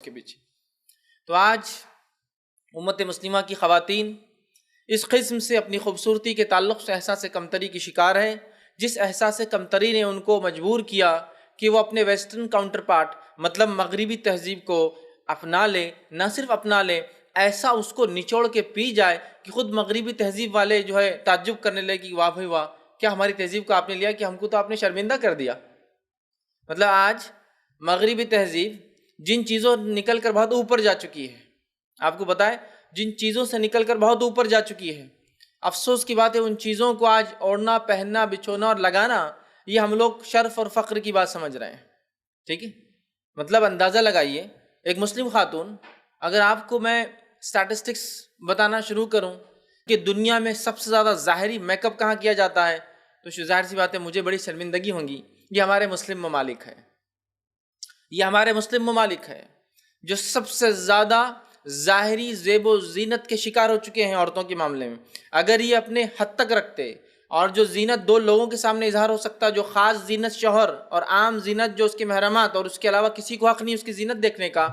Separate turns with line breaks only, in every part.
کے پیچھے۔ تو آج امت مسلمہ کی خواتین اس قسم سے اپنی خوبصورتی کے تعلق سے احساس کمتری کی شکار ہے، جس احساس کمتری نے ان کو مجبور کیا کہ وہ اپنے ویسٹرن کاؤنٹر پارٹ مطلب مغربی تہذیب کو اپنا لے، نہ صرف اپنا لے، ایسا اس کو نچوڑ کے پی جائے کہ خود مغربی تہذیب والے جو ہے تعجب کرنے لگے کہ واہ بھائی واہ، کیا ہماری تہذیب کو آپ نے لیا کہ ہم کو تو آپ نے شرمندہ کر دیا۔ مطلب آج مغربی تہذیب جن چیزوں نکل کر بہت اوپر جا چکی ہے، آپ کو بتائیں جن چیزوں سے نکل کر بہت اوپر جا چکی ہے، افسوس کی بات ہے ان چیزوں کو آج اوڑھنا، پہننا، بچھونا اور لگانا یہ ہم لوگ شرف اور فخر کی بات سمجھ رہے ہیں۔ ٹھیک ہے، مطلب اندازہ لگائیے، ایک مسلم خاتون، اگر آپ کو میں اسٹیٹسٹکس بتانا شروع کروں کہ دنیا میں سب سے زیادہ ظاہری میک اپ کہاں کیا جاتا ہے، تو ظاہر سی بات ہے مجھے بڑی شرمندگی ہوگی، یہ ہمارے مسلم ممالک ہے، یہ ہمارے مسلم ممالک ہے جو سب سے زیادہ ظاہری زیب و زینت کے شکار ہو چکے ہیں عورتوں کے معاملے میں۔ اگر یہ اپنے حد تک رکھتے اور جو زینت دو لوگوں کے سامنے اظہار ہو سکتا، جو خاص زینت شوہر اور عام زینت جو اس کے محرمات اور اس کے علاوہ کسی کو حق نہیں اس کی زینت دیکھنے کا،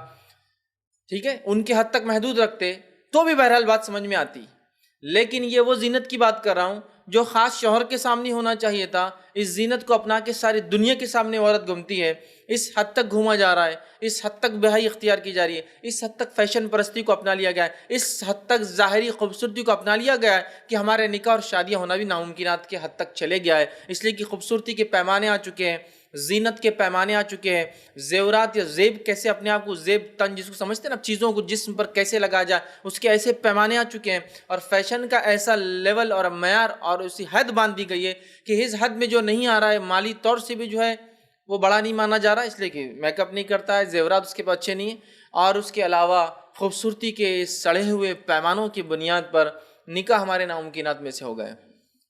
ٹھیک ہے، ان کے حد تک محدود رکھتے تو بھی بہرحال بات سمجھ میں آتی۔ لیکن یہ وہ زینت کی بات کر رہا ہوں جو خاص شوہر کے سامنے ہونا چاہیے تھا، اس زینت کو اپنا کے ساری دنیا کے سامنے عورت گھومتی ہے، اس حد تک گھوما جا رہا ہے، اس حد تک بہائی اختیار کی جا رہی ہے، اس حد تک فیشن پرستی کو اپنا لیا گیا ہے، اس حد تک ظاہری خوبصورتی کو اپنا لیا گیا ہے کہ ہمارے نکاح اور شادیاں ہونا بھی ناممکنات کے حد تک چلے گیا ہے، اس لیے کہ خوبصورتی کے پیمانے آ چکے ہیں، زینت کے پیمانے آ چکے ہیں، زیورات یا زیب کیسے اپنے آپ کو زیب تن جس کو سمجھتے ہیں نا، چیزوں کو جسم پر کیسے لگا جائے، اس کے ایسے پیمانے آ چکے ہیں، اور فیشن کا ایسا لیول اور معیار اور اسی حد باندھ دی گئی ہے کہ اس حد میں جو نہیں آ رہا ہے مالی طور سے بھی جو ہے وہ بڑا نہیں مانا جا رہا، اس لیے کہ میک اپ نہیں کرتا ہے، زیورات اس کے پاس اچھے نہیں ہیں، اور اس کے علاوہ خوبصورتی کے سڑے ہوئے پیمانوں کی بنیاد پر نکاح ہمارے ناممکنات میں سے ہو گئے۔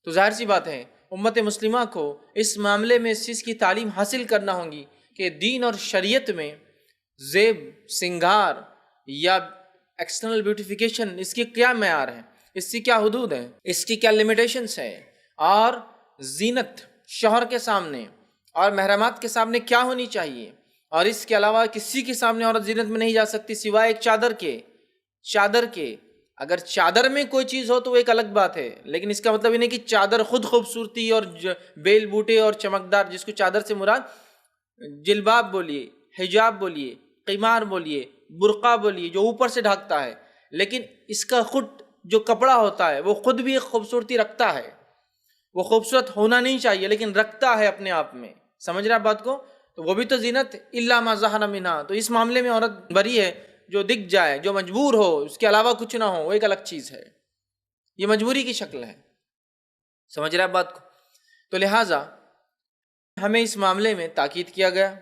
تو ظاہر سی بات ہے امت مسلمہ کو اس معاملے میں اس چیز کی تعلیم حاصل کرنا ہوگی کہ دین اور شریعت میں زیب، سنگار یا ایکسٹرنل بیوٹیفیکیشن اس کی کیا معیار ہے، اس کی کیا حدود ہیں، اس کی کیا لیمیٹیشنز ہیں، اور زینت شوہر کے سامنے اور محرمات کے سامنے کیا ہونی چاہیے، اور اس کے علاوہ کسی کے سامنے عورت زینت میں نہیں جا سکتی سوائے ایک چادر کے۔ اگر چادر میں کوئی چیز ہو تو وہ ایک الگ بات ہے، لیکن اس کا مطلب یہ نہیں کہ چادر خود خوبصورتی اور بیل بوٹے اور چمکدار، جس کو چادر سے مراد جلباب بولیے، حجاب بولیے، قمار بولیے، برقع بولیے، جو اوپر سے ڈھانکتا ہے، لیکن اس کا خود جو کپڑا ہوتا ہے وہ خود بھی ایک خوبصورتی رکھتا ہے، وہ خوبصورت ہونا نہیں چاہیے لیکن رکھتا ہے اپنے آپ میں، سمجھ رہا بات کو؟ تو وہ بھی تو زینت الا ما ظہر منہا، تو اس معاملے میں عورت بری ہے، جو دکھ جائے، جو مجبور ہو، اس کے علاوہ کچھ نہ ہو، وہ ایک الگ چیز ہے، یہ مجبوری کی شکل ہے، سمجھ رہا بات کو؟ تو لہٰذا ہمیں اس معاملے میں تاکید کیا گیا